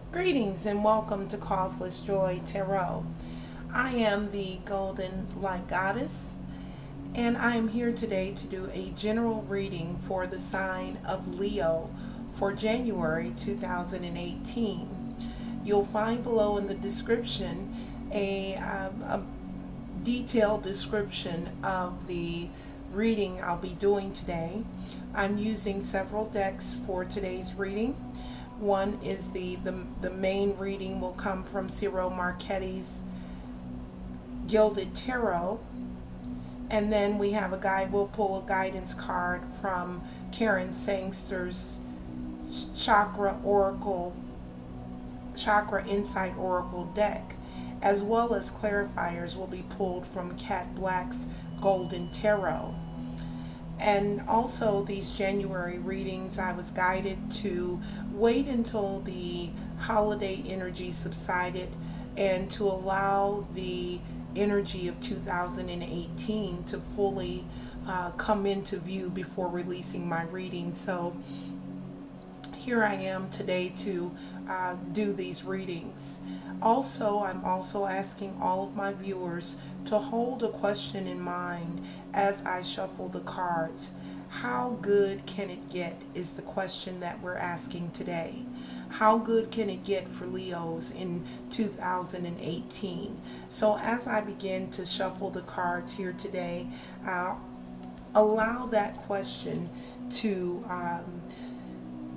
Greetings and welcome to Causeless Joy Tarot. I am the Golden Light Goddess, and I am here today to do a general reading for the sign of Leo for January 2018. You'll find below in the description a detailed description of the reading I'll be doing today. I'm using several decks for today's reading. One is the main reading will come from Ciro Marchetti's Gilded Tarot. And then we have we'll pull a guidance card from Karen Sangster's Chakra Insight Oracle deck, as well as clarifiers will be pulled from Kat Black's Golden Tarot. And also these January readings, I was guided to wait until the holiday energy subsided and to allow the energy of 2018 to fully come into view before releasing my reading. So here I am today to do these readings. Also, I'm also asking all of my viewers to hold a question in mind as I shuffle the cards. How good can it get is the question that we're asking today. How good can it get for Leos in 2018? So as I begin to shuffle the cards here today, allow that question to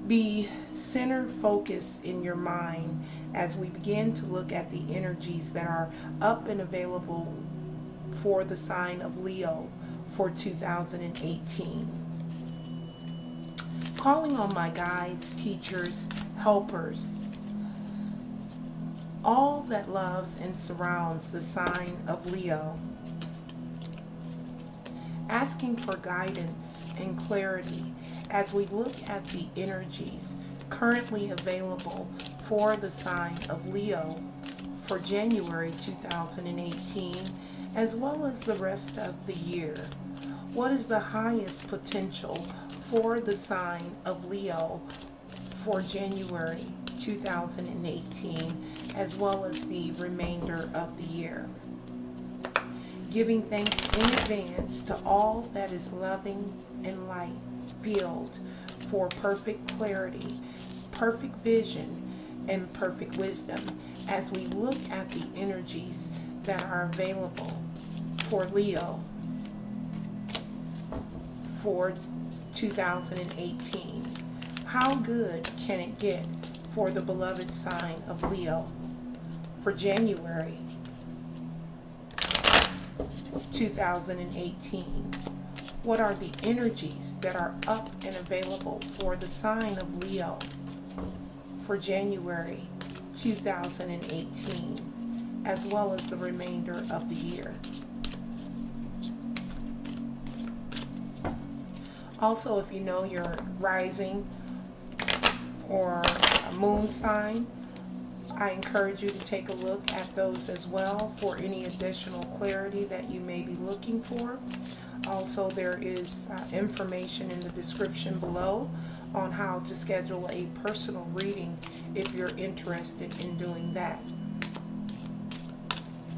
be center focused in your mind as we begin to look at the energies that are up and available for the sign of Leo for 2018. Calling on my guides, teachers, helpers, all that loves and surrounds the sign of Leo, asking for guidance and clarity as we look at the energies currently available for the sign of Leo for January 2018, as well as the rest of the year. What is the highest potential for the sign of Leo for January 2018, as well as the remainder of the year? Giving thanks in advance to all that is loving and light field for perfect clarity, perfect vision, and perfect wisdom as we look at the energies that are available for Leo for 2018. How good can it get for the beloved sign of Leo for January 2018? What are the energies that are up and available for the sign of Leo for January 2018, as well as the remainder of the year? Also, if you know your rising or moon sign, I encourage you to take a look at those as well for any additional clarity that you may be looking for. Also, there is information in the description below on how to schedule a personal reading if you're interested in doing that.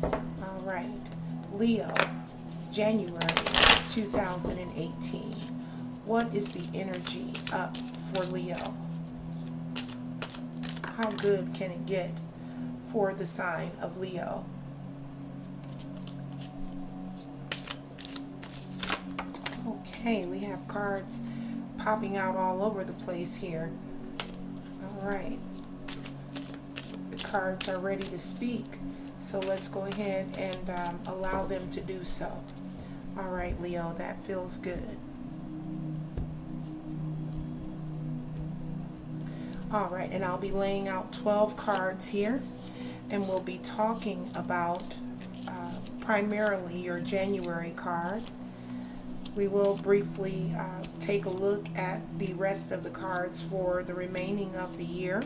All right, Leo, January 2018. What is the energy up for Leo? How good can it get for the sign of Leo? Okay, we have cards popping out all over the place here. All right. The cards are ready to speak. So let's go ahead and allow them to do so. All right, Leo, that feels good. All right, and I'll be laying out 12 cards here, and we'll be talking about primarily your January card. We will briefly take a look at the rest of the cards for the remaining of the year.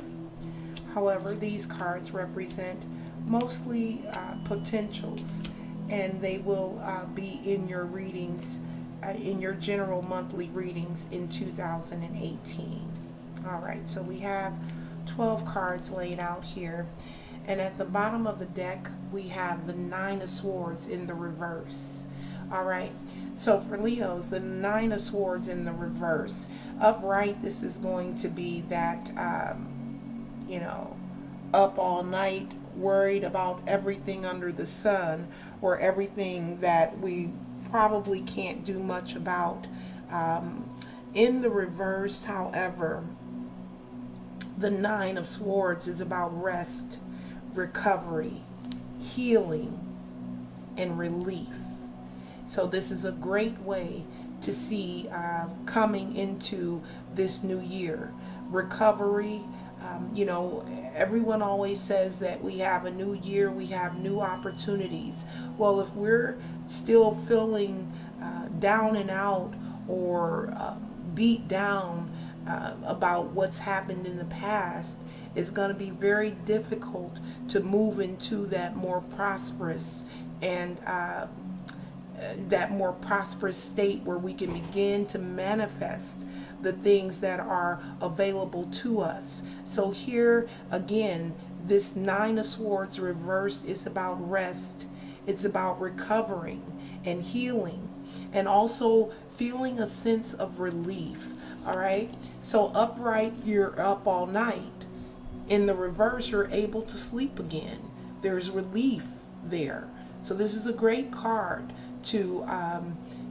However, these cards represent mostly potentials, and they will be in your readings, in your general monthly readings in 2018. All right, so we have 12 cards laid out here. And at the bottom of the deck, we have the Nine of Swords in the reverse. All right. So for Leos, the Nine of Swords in the reverse. Upright, this is going to be that, up all night, worried about everything under the sun, or everything that we probably can't do much about. In the reverse, however, the Nine of Swords is about rest, recovery, healing, and relief. So this is a great way to see coming into this new year. Recovery, everyone always says that we have a new year, we have new opportunities. Well, if we're still feeling down and out, or beat down about what's happened in the past, it's going to be very difficult to move into that more prosperous and that more prosperous state where we can begin to manifest the things that are available to us. So here again, this Nine of Swords reversed is about rest. It's about recovering and healing, and also feeling a sense of relief. All right. So upright, you're up all night. In the reverse, you're able to sleep again. There's relief there. So this is a great card to,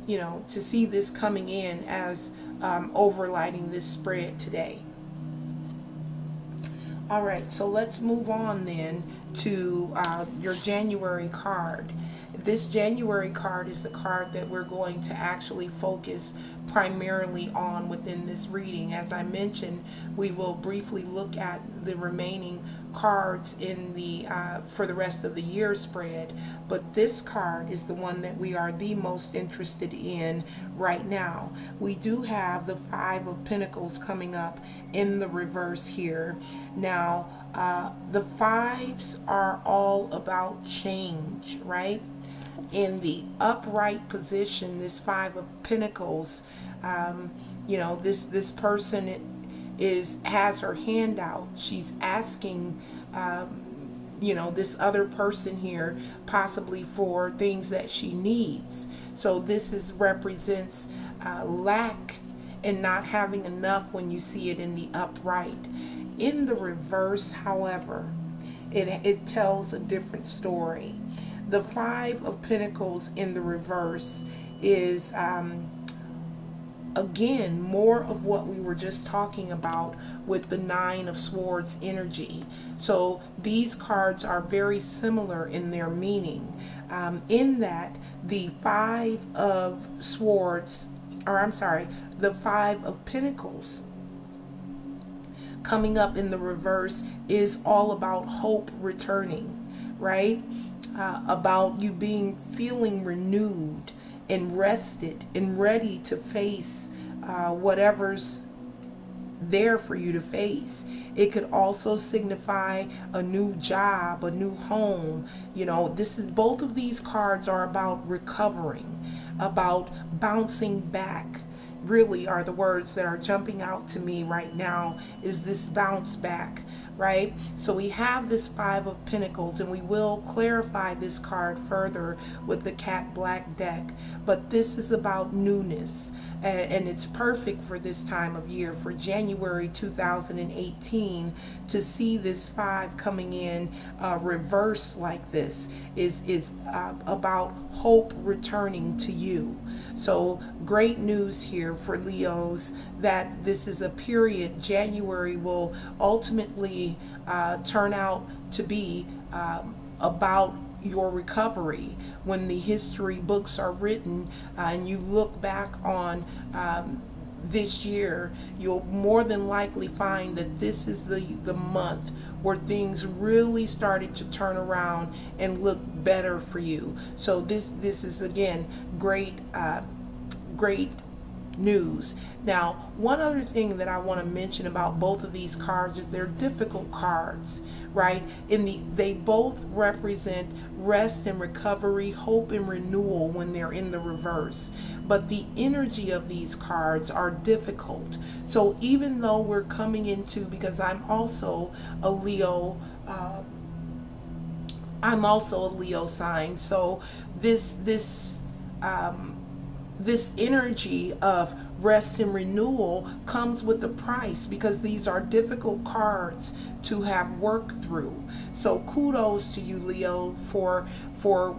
to see this coming in as overlighting this spread today. All right, so let's move on then to your January card. This January card is the card that we're going to actually focus primarily on within this reading. As I mentioned, we will briefly look at the remaining cards in the for the rest of the year spread, but this card is the one that we are the most interested in right now. We do have the Five of Pentacles coming up in the reverse here. Now, the fives are all about change, right? In the upright position, this Five of Pentacles, this person has her hand out. She's asking, this other person here possibly for things that she needs. So this represents lack and not having enough when you see it in the upright. In the reverse, however, it tells a different story. The Five of Pentacles in the reverse is, again, more of what we were just talking about with the Nine of Swords energy. So these cards are very similar in their meaning, in that the Five of Swords, the Five of Pentacles coming up in the reverse is all about hope returning, right? About you feeling renewed and rested and ready to face whatever's there for you to face. It could also signify a new job, a new home. Both of these cards are about recovering, about bouncing back. Really are the words that are jumping out to me right now, is this bounce back, right? So we have this Five of Pentacles, and we will clarify this card further with the Cat Black deck, but this is about newness, and it's perfect for this time of year, for January 2018, to see this five coming in reverse like this is about hope returning to you. So great news here for Leos, that this is a period. January will ultimately turn out to be about your recovery. When the history books are written and you look back on this year, you'll more than likely find that this is the month where things really started to turn around and look better for you. So this is again great news. Now, one other thing that I want to mention about both of these cards is they're difficult cards, right? They both represent rest and recovery, hope and renewal when they're in the reverse. But the energy of these cards are difficult. So even though we're coming into, because I'm also a Leo, sign. So this energy of rest and renewal comes with a price, because these are difficult cards to have worked through. So kudos to you, Leo, for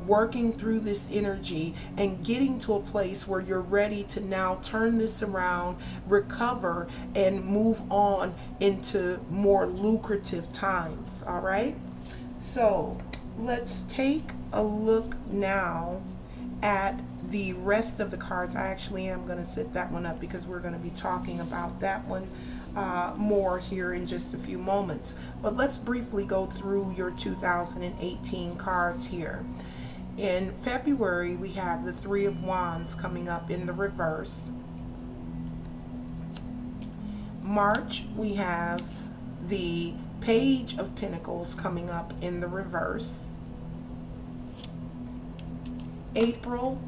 working through this energy and getting to a place where you're ready to now turn this around, recover, and move on into more lucrative times. All right, so let's take a look now at the rest of the cards. I actually am going to set that one up because we're going to be talking about that one more here in just a few moments. But let's briefly go through your 2018 cards here. In February, we have the Three of Wands coming up in the reverse. March, we have the Page of Pentacles coming up in the reverse. April,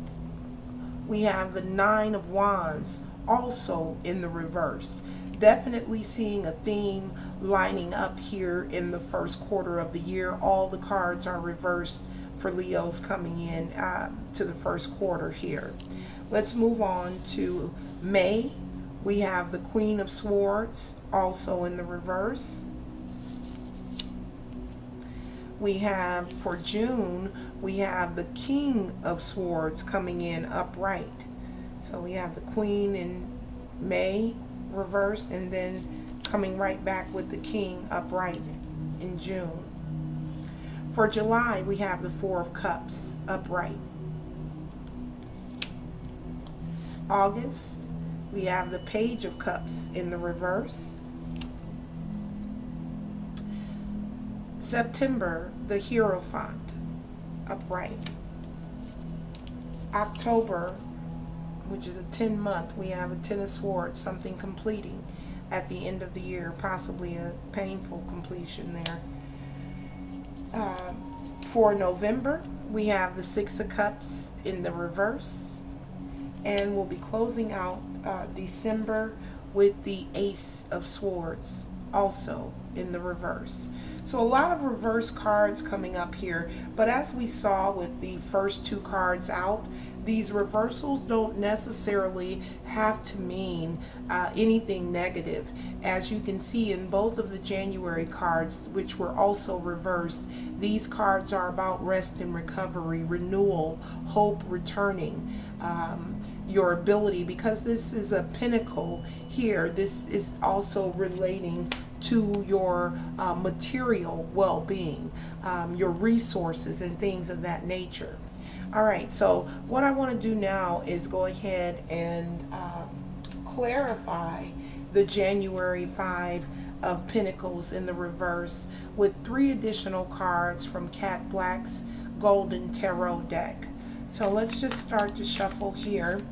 we have the Nine of Wands also in the reverse. Definitely seeing a theme lining up here in the first quarter of the year. All the cards are reversed for Leos coming in to the first quarter here. Let's move on to May. We have the Queen of Swords also in the reverse. We have for June, we have the King of Swords coming in upright. So we have the Queen in May reversed, and then coming right back with the King upright in June. For July, we have the Four of Cups upright. August, we have the Page of Cups in the reverse. September, the Hierophant upright. October, which is a 10-month, we have a Ten of Swords, something completing at the end of the year, possibly a painful completion there. For November, we have the Six of Cups in the reverse, and we'll be closing out December with the Ace of Swords also in the reverse. So a lot of reverse cards coming up here, but as we saw with the first two cards out, these reversals don't necessarily have to mean anything negative. As you can see in both of the January cards, which were also reversed, these cards are about rest and recovery, renewal, hope returning, your ability, because this is a pinnacle here. This is also relating to your material well-being, your resources and things of that nature. All right, so what I want to do now is go ahead and clarify the January 5 of Pentacles in the reverse with 3 additional cards from Cat Black's Golden Tarot deck. So let's just start to shuffle here.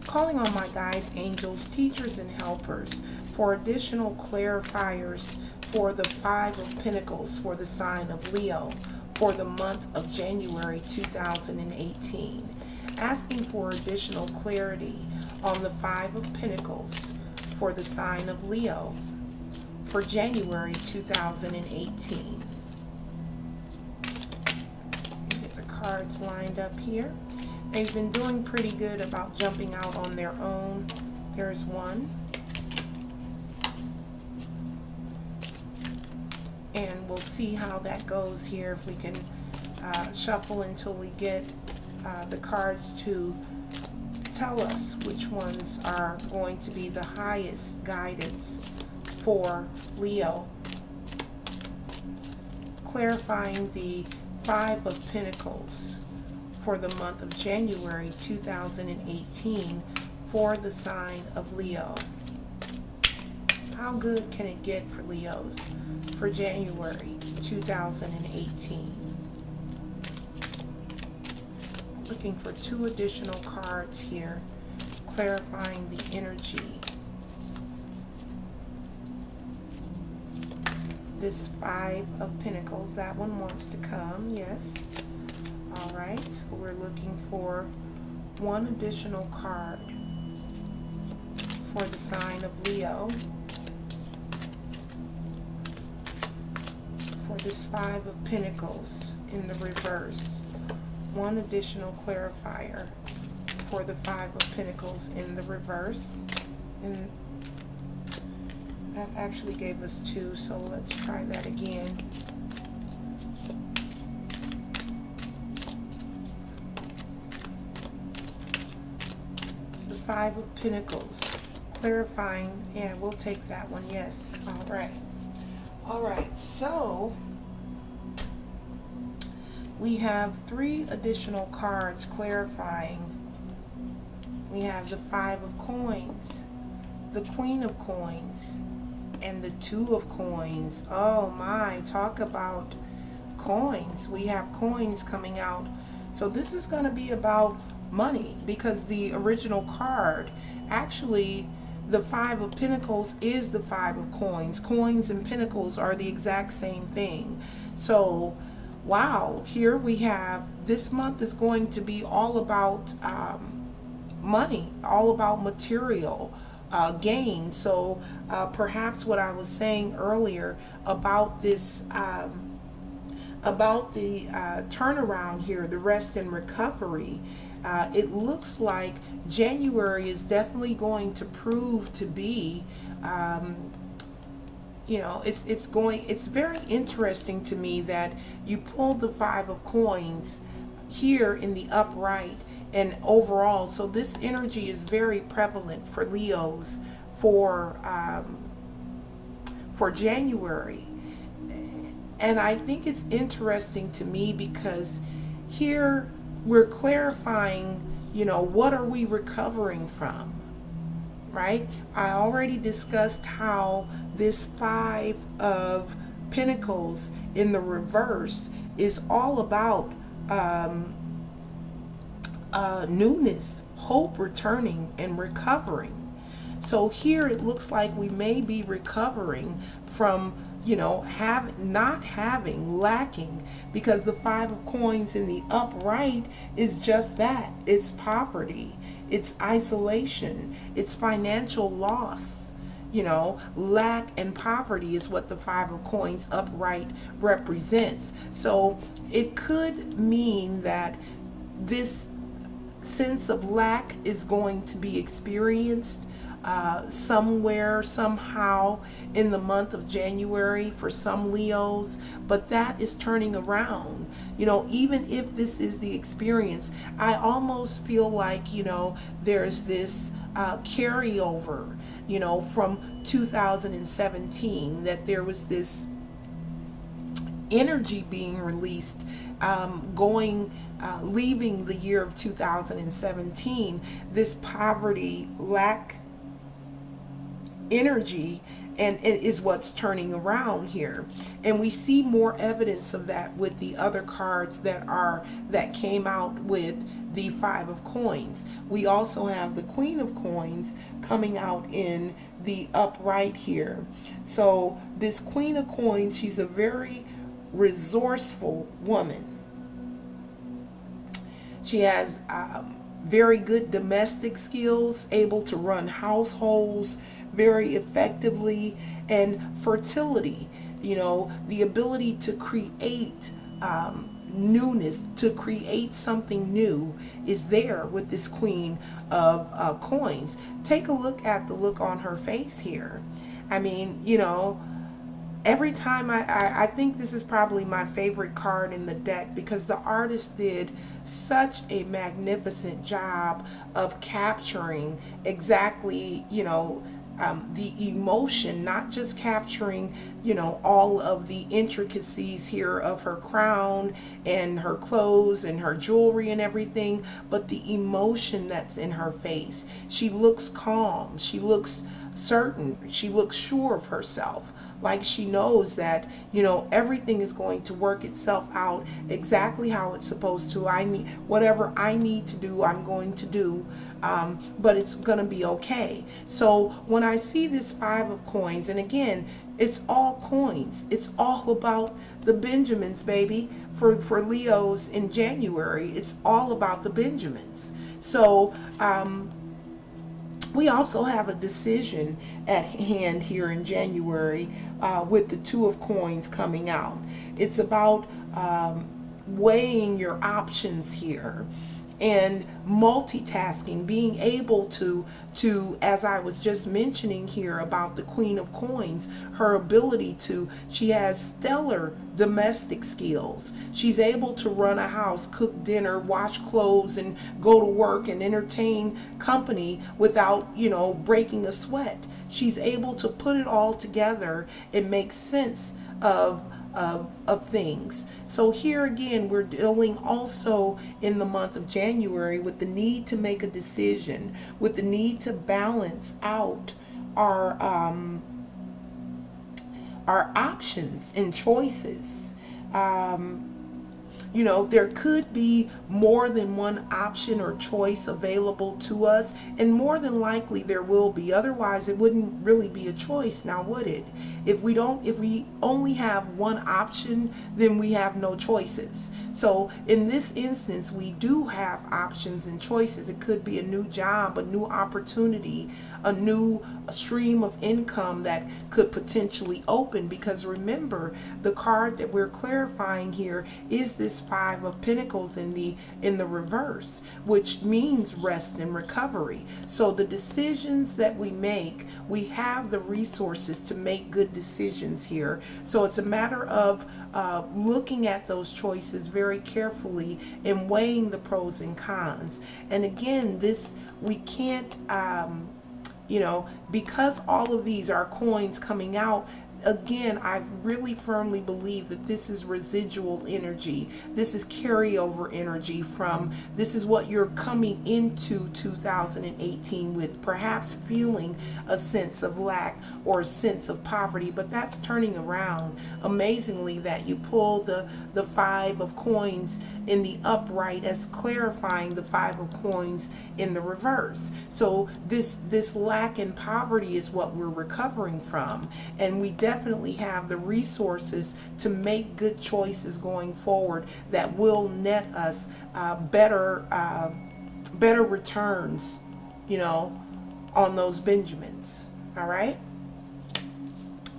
Calling on my guides, angels, teachers, and helpers for additional clarifiers for the 5 of Pentacles for the sign of Leo for the month of January 2018. Asking for additional clarity on the 5 of Pentacles for the sign of Leo for January 2018. Get the cards lined up here. They've been doing pretty good about jumping out on their own. There's one. And we'll see how that goes here, if we can shuffle until we get the cards to tell us which ones are going to be the highest guidance for Leo. Clarifying the 5 of Pentacles for the month of January 2018 for the sign of Leo. How good can it get for Leos for January 2018? The looking for 2 additional cards here, clarifying the energy. This 5 of Pentacles, that one wants to come, yes. All right, so we're looking for 1 additional card for the sign of Leo. For this 5 of Pentacles in the reverse. 1 additional clarifier for the 5 of Pentacles in the reverse. And that actually gave us 2, so let's try that again. The 5 of Pentacles, clarifying, yeah, we'll take that one, yes. All right. All right, so we have 3 additional cards clarifying. We have the 5 of Coins, the Queen of Coins, and the 2 of Coins. Oh my, talk about coins. We have coins coming out. So this is going to be about money, because the original card, actually, the 5 of Pentacles is the 5 of Coins. Coins and Pentacles are the exact same thing. So, wow, here we have, this month is going to be all about money, all about material gain. So, perhaps what I was saying earlier about this, about the turnaround here, the rest and recovery, it looks like January is definitely going to prove to be, you know, it's very interesting to me that you pulled the 5 of Coins here in the upright and overall. So this energy is very prevalent for Leos for January. And I think it's interesting to me because here we're clarifying, you know, what are we recovering from, right? I already discussed how this 5 of Pentacles in the reverse is all about newness, hope returning, and recovering. So here it looks like we may be recovering from, you know, lacking, because the 5 of Coins in the upright is just that. It's poverty, it's isolation, it's financial loss. You know, lack and poverty is what the 5 of Coins upright represents. So it could mean that this sense of lack is going to be experienced somewhere, somehow in the month of January for some Leos, but that is turning around. You know, even if this is the experience, I almost feel like, you know, there's this carryover, you know, from 2017, that there was this energy being released, leaving the year of 2017, this poverty, lack energy, and it is what's turning around here. And we see more evidence of that with the other cards that came out with the 5 of Coins. We also have the Queen of Coins coming out in the upright here. So this Queen of Coins, she's a very resourceful woman. She has very good domestic skills, able to run households very effectively, and fertility, you know, the ability to create newness, to create something new is there with this Queen of Coins. Take a look at the look on her face here. I mean, you know, every time I think this is probably my favorite card in the deck, because the artist did such a magnificent job of capturing exactly, you know, the emotion, not just capturing, you know, all of the intricacies here of her crown and her clothes and her jewelry and everything, but the emotion that's in her face. She looks calm. She looks certain. She looks sure of herself, like she knows that, everything is going to work itself out exactly how it's supposed to. I need whatever I need to do, I'm going to do, but it's going to be okay. So when I see this Five of Coins, and again, it's all coins. It's all about the Benjamins, baby. For Leos in January, it's all about the Benjamins. So we also have a decision at hand here in January with the Two of Coins coming out. It's about weighing your options here and multitasking, being able to as I was just mentioning here about the Queen of Coins, her ability she has stellar domestic skills. She's able to run a house, cook dinner, wash clothes, and go to work and entertain company without, breaking a sweat. She's able to put it all together and make sense of things. So here again, we're dealing also in the month of January with the need to make a decision, with the need to balance out our options and choices. There could be more than one option or choice available to us, and more than likely there will be. Otherwise, it wouldn't really be a choice, now would it? If we only have one option, then we have no choices. So in this instance, we do have options and choices. It could be a new job, a new opportunity, a new stream of income that could potentially open, because remember, the card that we're clarifying here is this Five of Pentacles in the reverse, which means rest and recovery. So the decisions that we make, we have the resources to make good decisions here. So it's a matter of looking at those choices very carefully and weighing the pros and cons. And again, we can't because all of these are coins coming out. Again, I really firmly believe that this is residual energy. This is carryover energy this is what you're coming into 2018 with, perhaps feeling a sense of lack or a sense of poverty, but that's turning around. Amazingly, that you pull the Five of Coins in the upright as clarifying the Five of Coins in the reverse. So this lack and poverty is what we're recovering from, and we definitely have the resources to make good choices going forward that will net us better returns, on those Benjamins. All right,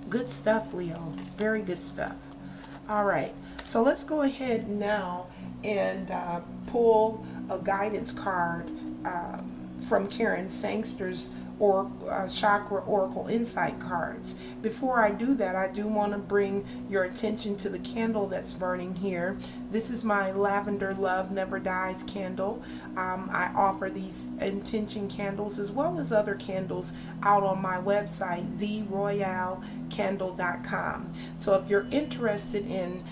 good stuff, Leo. Very good stuff. All right, so let's go ahead now and pull a guidance card from Karen Sangster's Chakra Oracle Insight cards. Before I do that, I do want to bring your attention to the candle that's burning here. This is my Lavender Love Never Dies candle. I offer these intention candles as well as other candles out on my website, theroyalcandle.com. So if you're interested in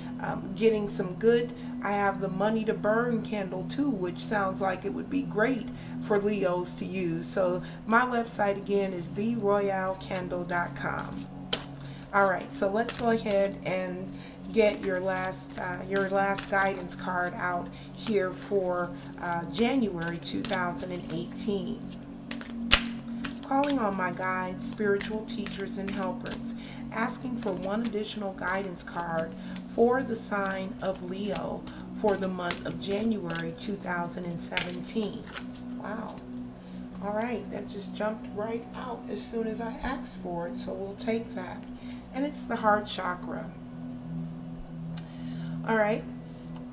getting some good, I have the Money to Burn candle too, which sounds like it would be great for Leos to use. So my website again is theroyalcandle.com. All right, so let's go ahead and get your last guidance card out here for January 2018. Calling on my guides, spiritual teachers, and helpers, asking for one additional guidance card for the sign of Leo for the month of January 2017. Wow. All right, that just jumped right out as soon as I asked for it, so we'll take that. And it's the heart chakra. All right,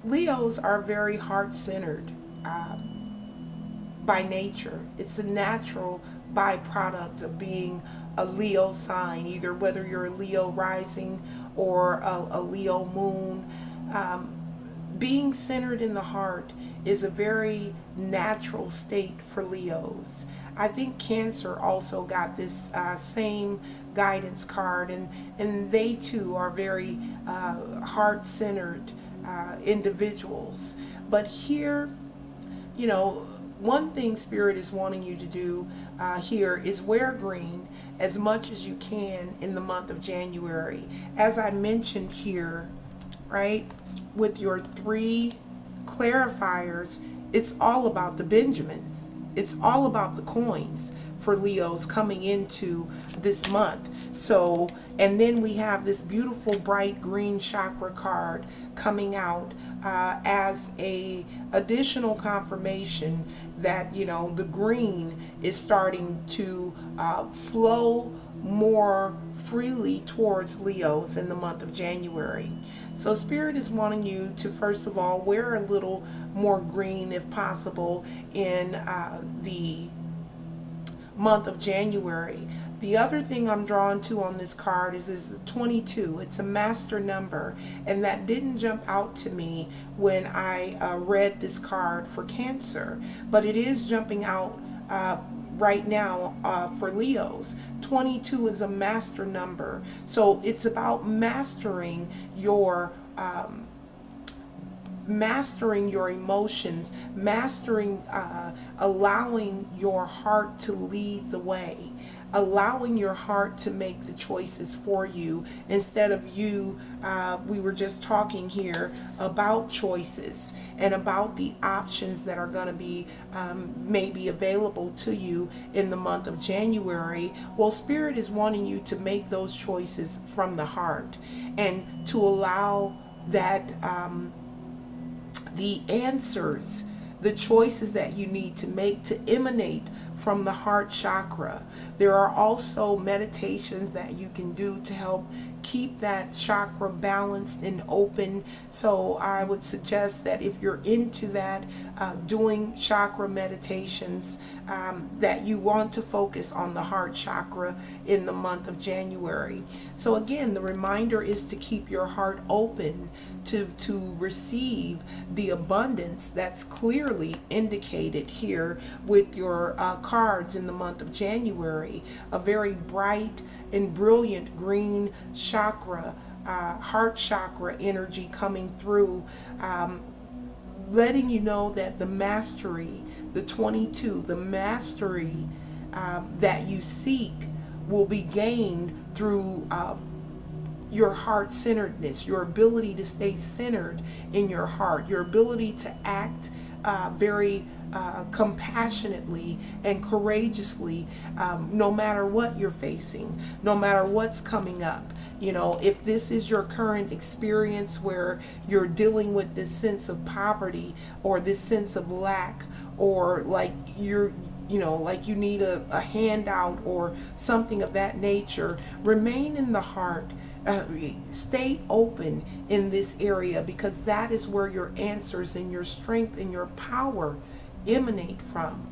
Leos are very heart-centered by nature. It's a natural byproduct of being a Leo sign, either whether you're a Leo rising or a Leo moon. Being centered in the heart is a very natural state for Leos. I think Cancer also got this same guidance card, and they too are very heart-centered individuals. But here, one thing Spirit is wanting you to do here is wear green as much as you can in the month of January. As I mentioned here, right, with your 3 clarifiers, it's all about the Benjamins. It's all about the coins for Leos coming into this month. So, and then we have this beautiful bright green chakra card coming out as a additional confirmation that, you know, the green is starting to flow more freely towards Leos in the month of January. So Spirit is wanting you to, first of all, wear a little more green if possible in the month of January. The other thing I'm drawn to on this card is 22. It's a master number, and that didn't jump out to me when I read this card for Cancer, but it is jumping out right now for Leos. 22 is a master number, so it's about mastering your emotions, mastering, allowing your heart to lead the way, allowing your heart to make the choices for you instead of you. We were just talking here about choices and about the options that are going to be maybe available to you in the month of January. Well, Spirit is wanting you to make those choices from the heart and to allow that the answers, the choices that you need to make to emanate from the heart chakra. There are also meditations that you can do to help keep that chakra balanced and open. So I would suggest that if you're into that, doing chakra meditations, that you want to focus on the heart chakra in the month of January. So again, the reminder is to keep your heart open to receive the abundance that's clearly indicated here with your cards in the month of January. A very bright and brilliant green chakra, heart chakra energy coming through, letting you know that the mastery, the 22, the mastery that you seek will be gained through your heart-centeredness, your ability to stay centered in your heart, your ability to act very compassionately and courageously, no matter what you're facing, no matter what's coming up. You know, if this is your current experience where you're dealing with this sense of poverty or this sense of lack, or like like you need a handout or something of that nature, remain in the heart. Stay open in this area, because that is where your answers and your strength and your power emanate from,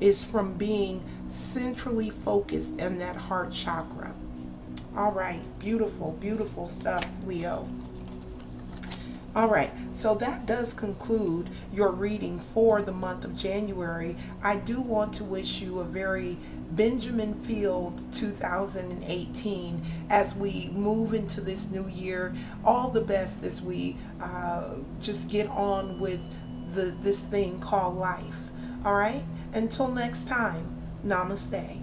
is from being centrally focused in that heart chakra. All right, beautiful, beautiful stuff, Leo. All right, so that does conclude your reading for the month of January. I do want to wish you a very Benjamin-filled 2018 as we move into this new year. All the best as we just get on with this thing called life. All right, until next time, namaste.